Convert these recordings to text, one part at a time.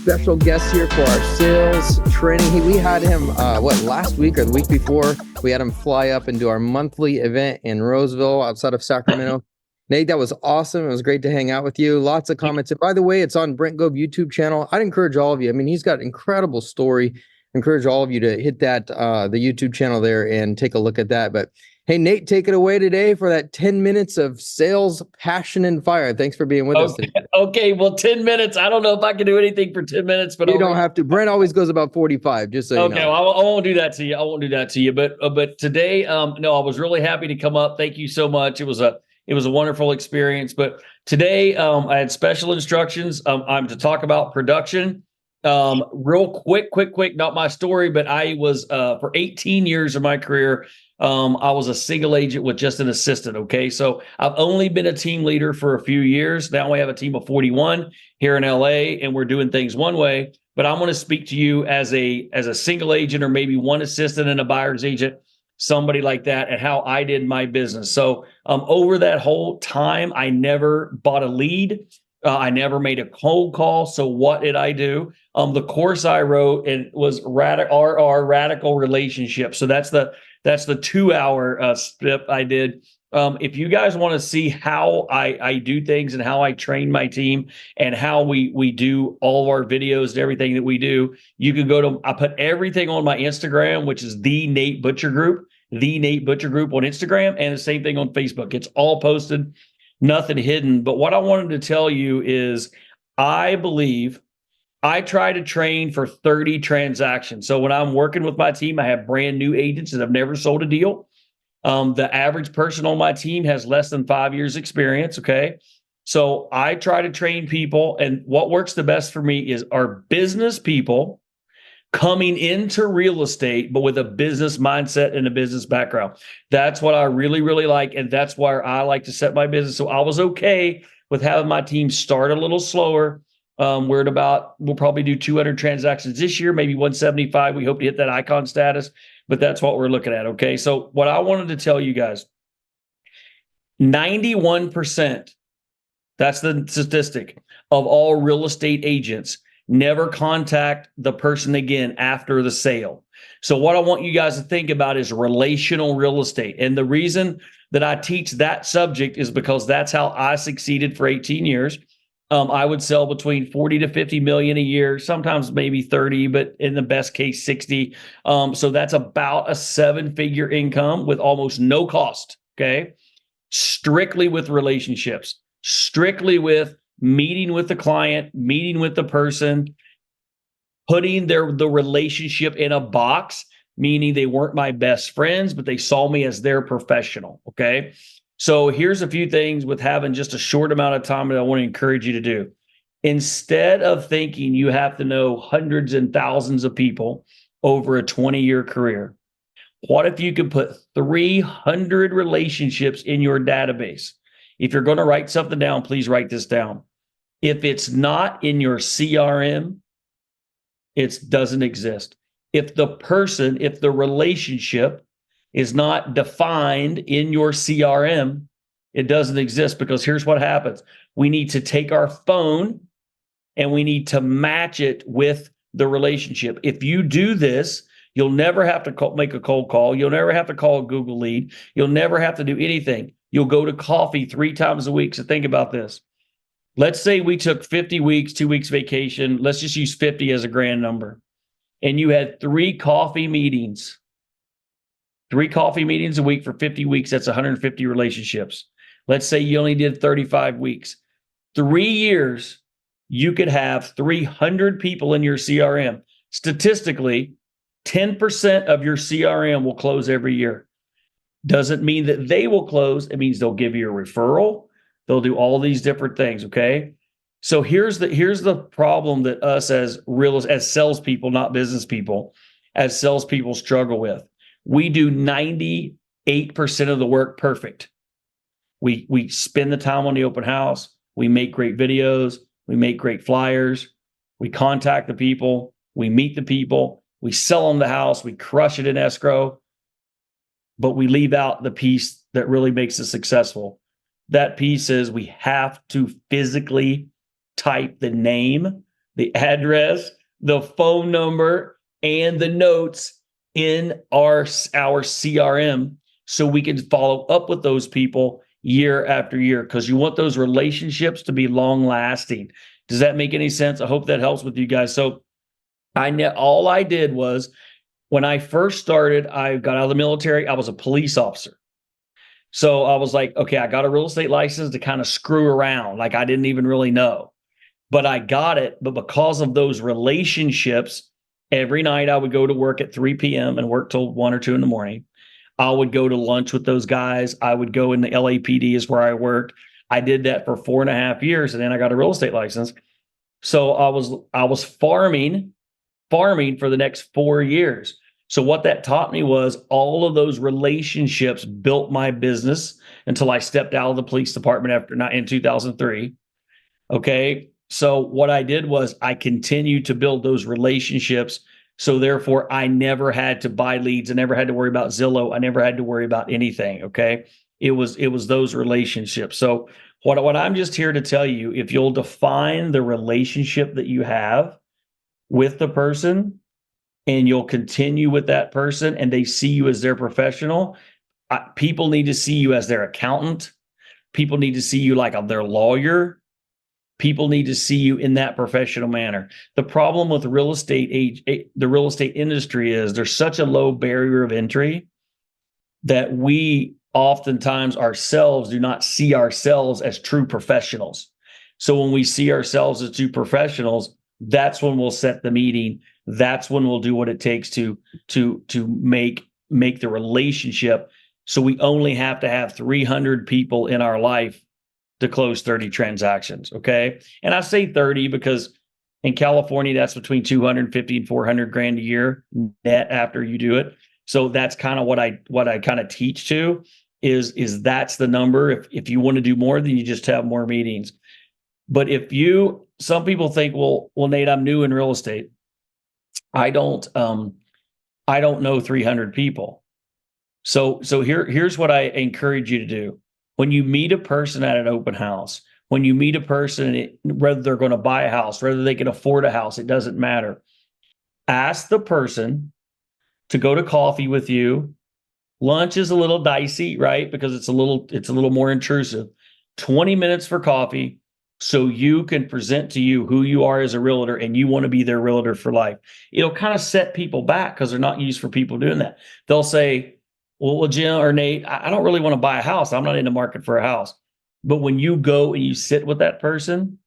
special guest here for our sales training. We had him, last week or the week before? We had him fly up and do our monthly event in Roseville outside of Sacramento. Nate, that was awesome. It was great to hang out with you. Lots of comments. And by the way, it's on Brent Gove YouTube channel. I'd encourage all of you. I mean, he's got an incredible story. Encourage all of you to hit that, the YouTube channel there and take a look at that. But hey, Nate, take it away today for that 10 minutes of sales, passion, and fire. Thanks for being with us today. Okay, well, 10 minutes. I don't know if I can do anything for 10 minutes, but you don't have to. Brent always goes about 45, just so you know. I won't do that to you. I won't do that to you. But today, no, I was really happy to come up. Thank you so much. It was a wonderful experience. But today, I had special instructions. I'm to talk about production. Real quick, not my story, but I was for 18 years of my career, I was a single agent with just an assistant. Okay. So I've only been a team leader for a few years. Now we have a team of 41 here in LA and we're doing things one way, but I'm going to speak to you as a single agent or maybe one assistant and a buyer's agent, somebody like that, and how I did my business. So over that whole time, I never bought a lead. I never made a cold call. So what did I do? The course I wrote, it was Radical Relationships. So that's the 2-hour step I did. If you guys want to see how I do things and how I train my team and how we do all of our videos and everything that we do, you can go to, I put everything on my Instagram, which is The Nate Butcher Group on Instagram, and the same thing on Facebook. It's all posted, nothing hidden. But what I wanted to tell you is I believe I try to train for 30 transactions. So when I'm working with my team, I have brand new agents that have never sold a deal. The average person on my team has less than 5 years experience. Okay. So I try to train people, and what works the best for me is our business people coming into real estate, but with a business mindset and a business background. That's what I really, really like. And that's why I like to set my business. So I was okay with having my team start a little slower. We'll probably do 200 transactions this year, maybe 175. We hope to hit that icon status, but that's what we're looking at. Okay. So what I wanted to tell you guys, 91%, that's the statistic, of all real estate agents never contact the person again after the sale. So what I want you guys to think about is relational real estate. And the reason that I teach that subject is because that's how I succeeded for 18 years. I would sell between 40 to 50 million a year, sometimes maybe 30, but in the best case, 60. So that's about a 7-figure income with almost no cost. Okay. Strictly with relationships, strictly with meeting with the client, meeting with the person, putting the relationship in a box, meaning they weren't my best friends, but they saw me as their professional. Okay. So here's a few things with having just a short amount of time that I want to encourage you to do. Instead of thinking you have to know hundreds and thousands of people over a 20-year career, what if you could put 300 relationships in your database? If you're going to write something down, please write this down. If it's not in your CRM, it doesn't exist. If the relationship is not defined in your CRM, it doesn't exist, because here's what happens. We need to take our phone and we need to match it with the relationship. If you do this, you'll never have to make a cold call. You'll never have to call a Google lead. You'll never have to do anything. You'll go to coffee 3 times a week. So think about this. Let's say we took 50 weeks, 2 weeks vacation. Let's just use 50 as a grand number. And you had 3 coffee meetings. 3 coffee meetings a week for 50 weeks. That's 150 relationships. Let's say you only did 35 weeks. 3 years, you could have 300 people in your CRM. Statistically, 10% of your CRM will close every year. Doesn't mean that they will close. It means they'll give you a referral. They'll do all these different things. Okay. So here's the problem that us as salespeople, not business people, as salespeople struggle with. We do 98% of the work perfect. We spend the time on the open house. We make great videos. We make great flyers. We contact the people. We meet the people. We sell them the house. We crush it in escrow. But we leave out the piece that really makes us successful. That piece is we have to physically type the name the address, the phone number, and the notes in our CRM so we can follow up with those people year after year, because you want those relationships to be long lasting. Does that make any sense? I hope that helps with you guys. So all I did was, when I first started, I got out of the military, I was a police officer. So I was like, okay, I got a real estate license to kind of screw around. Like, I didn't even really know, but I got it. But because of those relationships, every night I would go to work at 3 p.m. and work till 1 or 2 in the morning. I would go to lunch with those guys. I would go in the LAPD is where I worked. I did that for 4.5 years, and then I got a real estate license. So I was farming for the next 4 years. So what that taught me was all of those relationships built my business until I stepped out of the police department in 2003. Okay. So what I did was I continued to build those relationships. So therefore, I never had to buy leads. I never had to worry about Zillow. I never had to worry about anything. Okay. It was those relationships. So what I'm just here to tell you, if you'll define the relationship that you have with the person, and you'll continue with that person, and they see you as their professional, people need to see you as their accountant. People need to see you like their lawyer. People need to see you in that professional manner. The problem with the real estate industry is there's such a low barrier of entry that we oftentimes ourselves do not see ourselves as true professionals. So when we see ourselves as true professionals, that's when we'll set the meeting. That's when we'll do what it takes to make the relationship. So we only have to have 300 people in our life to close 30 transactions. Okay. And I say 30 because in California, that's between 250 and 400 grand a year net after you do it. So that's kind of what I kind of teach to is that's the number. If you want to do more, then you just have more meetings. But some people think, well, Nate, I'm new in real estate. I don't know 300 people. So here's what I encourage you to do. When you meet a person at an open house, when you meet a person, whether they're going to buy a house, whether they can afford a house, it doesn't matter. Ask the person to go to coffee with you. Lunch is a little dicey, right? Because it's a little more intrusive. 20 minutes for coffee, so you can present to you who you are as a realtor, and you want to be their realtor for life. It'll kind of set people back because they're not used for people doing that. They'll say, well, Jim or Nate, I don't really want to buy a house. I'm not in the market for a house. But when you go and you sit with that person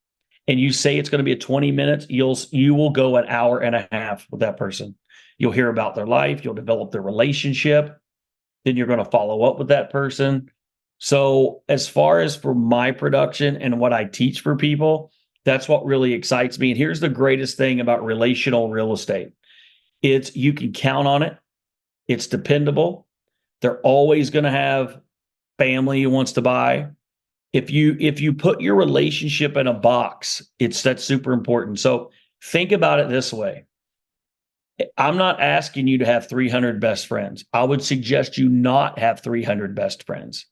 and you say it's going to be a 20 minutes, you will go an hour and a half with that person. You'll hear about their life. You'll develop their relationship. Then you're going to follow up with that person. So as far as for my production and what I teach for people, that's what really excites me. And here's the greatest thing about relational real estate. You can count on it. It's dependable. They're always going to have family who wants to buy. If you put your relationship in a box, that's super important. So think about it this way. I'm not asking you to have 300 best friends. I would suggest you not have 300 best friends.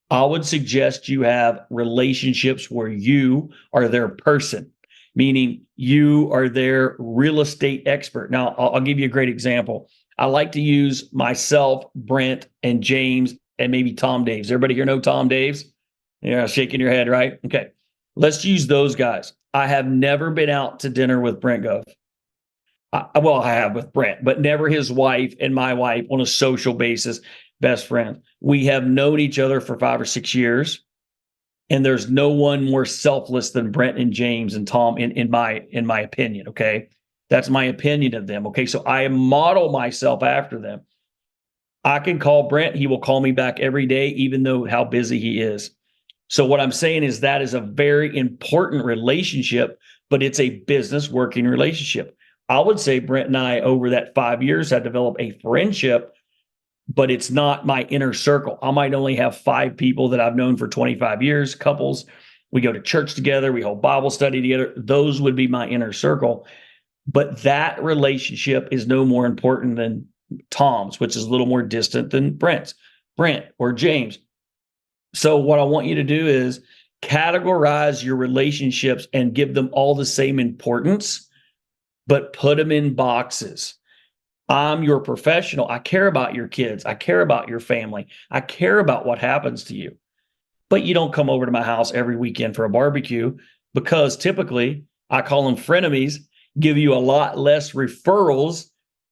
I would suggest you have relationships where you are their person, meaning you are their real estate expert. Now, I'll give you a great example. I like to use myself, Brent, and James, and maybe Tom Daves. Everybody here know Tom Daves? Yeah, shaking your head, right? Okay. Let's use those guys. I have never been out to dinner with Brent Gove. I have with Brent, but never his wife and my wife on a social basis, best friends. We have known each other for 5 or 6 years, and there's no one more selfless than Brent and James and Tom in my opinion. Okay, that's my opinion of them. Okay, so I model myself after them. I can call Brent; he will call me back every day, even though how busy he is. So what I'm saying is that is a very important relationship, but it's a business working relationship. I would say Brent and I, over that 5 years, have developed a friendship, but it's not my inner circle. I might only have 5 people that I've known for 25 years, couples. We go to church together. We hold Bible study together. Those would be my inner circle. But that relationship is no more important than Tom's, which is a little more distant than Brent or James. So what I want you to do is Categorize your relationships and give them all the same importance, but put them in boxes. I'm your professional. I care about your kids. I care about your family. I care about what happens to you. But you don't come over to my house every weekend for a barbecue, because typically I call them frenemies, give you a lot less referrals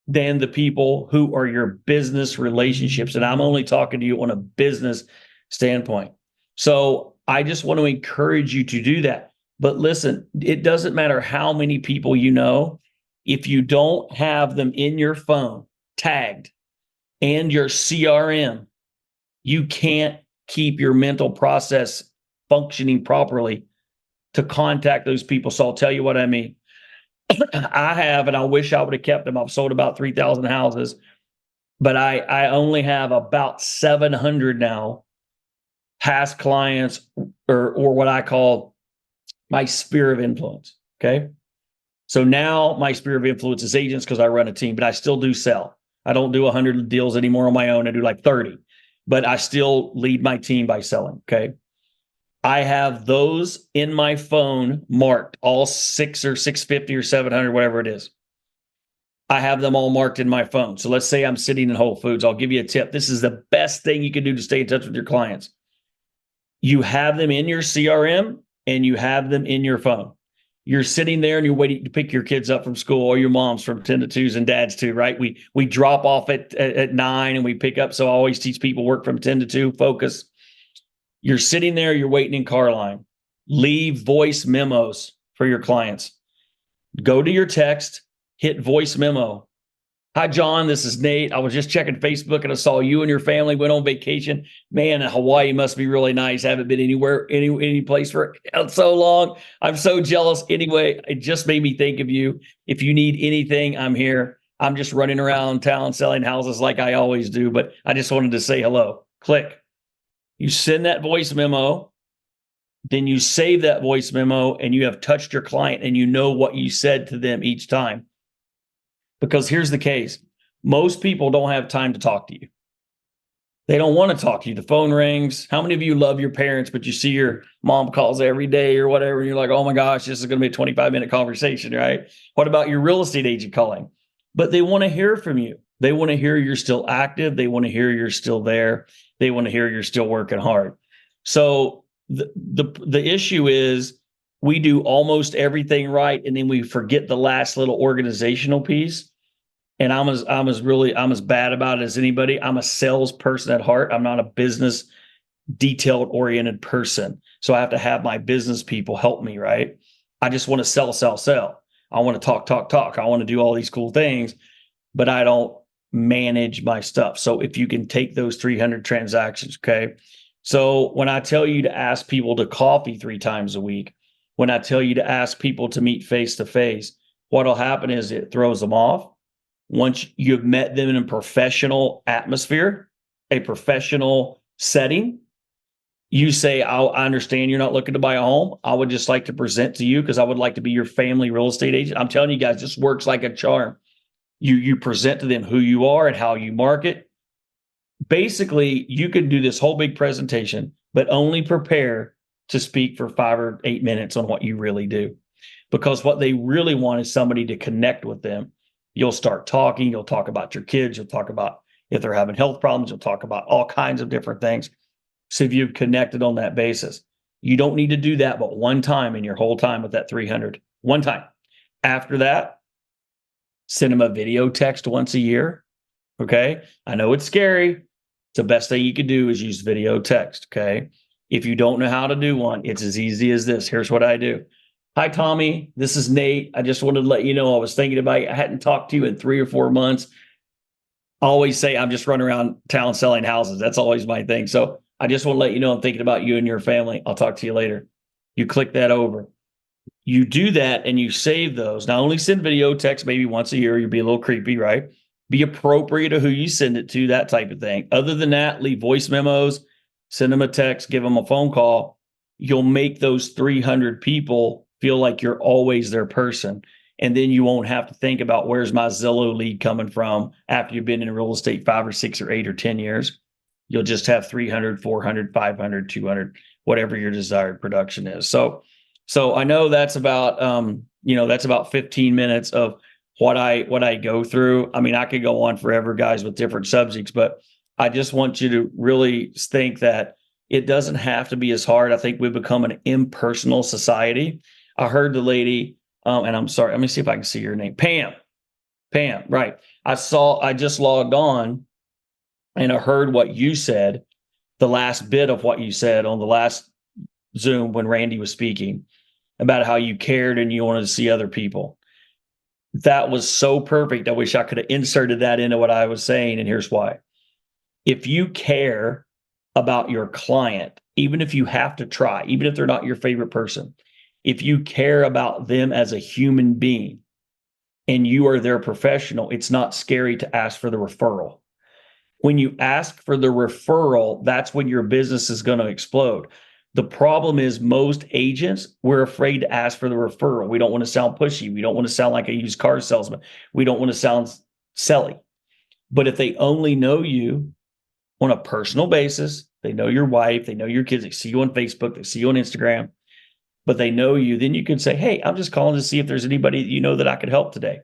than the people who are your business relationships. And I'm only talking to you on a business standpoint. So I just want to encourage you to do that. But listen, it doesn't matter how many people you know. If you don't have them in your phone tagged and your CRM, you can't keep your mental process functioning properly to contact those people. So I'll tell you what I mean. I have, and I wish I would have kept them. I've sold about 3,000 houses, but I only have about 700 now past clients, or what I call my sphere of influence. Okay. So now my sphere of influence is agents, because I run a team, but I still do sell. I don't do 100 deals anymore on my own. I do like 30, but I still lead my team by selling. Okay. I have those in my phone marked, all 650 or 700, whatever it is. I have them all marked in my phone. So let's say I'm sitting in Whole Foods. I'll give you a tip. This is the best thing you can do to stay in touch with your clients. You have them in your CRM and you have them in your phone. You're sitting there and you're waiting to pick your kids up from school, or your moms from 10 to 2s and dads too, right? We drop off at 9 and we pick up. So I always teach people, work from 10 to 2, focus. You're sitting there, you're waiting in car line. Leave voice memos for your clients. Go to your text, hit voice memo. Hi, John, this is Nate. I was just checking Facebook and I saw you and your family went on vacation. Man, Hawaii must be really nice. Haven't been anywhere, any place for so long. I'm so jealous. Anyway, it just made me think of you. If you need anything, I'm here. I'm just running around town selling houses like I always do, but I just wanted to say hello. Click. You send that voice memo, then you save that voice memo, and you have touched your client and you know what you said to them each time. Because here's the case. Most people don't have time to talk to you. They don't want to talk to you. The phone rings. How many of you love your parents, but you see your mom calls every day or whatever, and you're like, oh my gosh, this is going to be a 25-minute conversation, right? What about your real estate agent calling? But they want to hear from you. They want to hear you're still active. They want to hear you're still there. They want to hear you're still working hard. So the issue is, we do almost everything right, and then we forget the last little organizational piece. And I'm as bad about it as anybody. I'm a salesperson at heart. I'm not a business detailed oriented person. So I have to have my business people help me, right? I just want to sell. I want to talk. I want to do all these cool things, but I don't manage my stuff. So if you can take those 300 transactions, okay? So when I tell you to ask people to coffee 3 times a week, when I tell you to ask people to meet face to face, what'll happen is it throws them off. Once you've met them in a professional atmosphere, a professional setting, you say, I understand you're not looking to buy a home. I would just like to present to you because I would like to be your family real estate agent. I'm telling you guys, this works like a charm. You present to them who you are and how you market. Basically, you can do this whole big presentation, but only prepare to speak for 5 or 8 minutes on what you really do. Because what they really want is somebody to connect with them. You'll start talking. You'll talk about your kids. You'll talk about if they're having health problems. You'll talk about all kinds of different things. So if you've connected on that basis, you don't need to do that but one time in your whole time with that 300. One time. After that, send them a video text once a year. Okay. I know it's scary. It's the best thing you could do is use video text. Okay. If you don't know how to do one, it's as easy as this. Here's what I do. Hi, Tommy. This is Nate. I just wanted to let you know I was thinking about you. I hadn't talked to you in 3 or 4 months. I always say I'm just running around town selling houses. That's always my thing. So I just want to let you know I'm thinking about you and your family. I'll talk to you later. You click that over. You do that and you save those. Not only send video text maybe once a year, you'll be a little creepy, right? Be appropriate to who you send it to, that type of thing. Other than that, leave voice memos, send them a text, give them a phone call. You'll make those 300 people feel like you're always their person. And then you won't have to think about where's my Zillow lead coming from after you've been in real estate 5 or 6 or 8 or 10 years. you'll just have 300, 400, 500, 200, whatever your desired production is. So I know that's about, that's about 15 minutes of what I go through. I mean, I could go on forever, guys, with different subjects, but I just want you to really think that it doesn't have to be as hard. I think we've become an impersonal society. I heard the lady, and I'm sorry, let me see if I can see your name. Pam, right. I just logged on and I heard what you said, the last bit of what you said on the last Zoom when Randy was speaking about how you cared and you wanted to see other people. That was so perfect. I wish I could have inserted that into what I was saying. And here's why. If you care about your client, even if you have to try, even if they're not your favorite person, if you care about them as a human being and you are their professional, it's not scary to ask for the referral. When you ask for the referral, that's when your business is going to explode. The problem is most agents, we're afraid to ask for the referral. We don't want to sound pushy. We don't want to sound like a used car salesman. We don't want to sound selly. But if they only know you on a personal basis, they know your wife, they know your kids, they see you on Facebook, they see you on Instagram, but they know you, then you can say, hey, I'm just calling to see if there's anybody that you know that I could help today.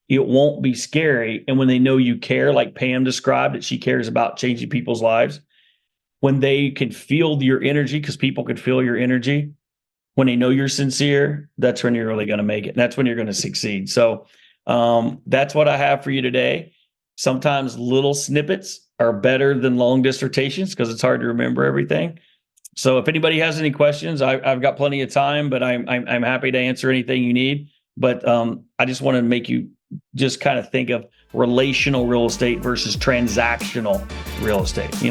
It won't be scary. And when they know you care, like Pam described, that she cares about changing people's lives, when they can feel your energy, because people can feel your energy, when they know you're sincere, that's when you're really going to make it. And that's when you're going to succeed. So that's what I have for you today. Sometimes little snippets are better than long dissertations because it's hard to remember everything. So if anybody has any questions, I've got plenty of time, but I'm happy to answer anything you need. But I just want to make you just kind of think of relational real estate versus transactional real estate,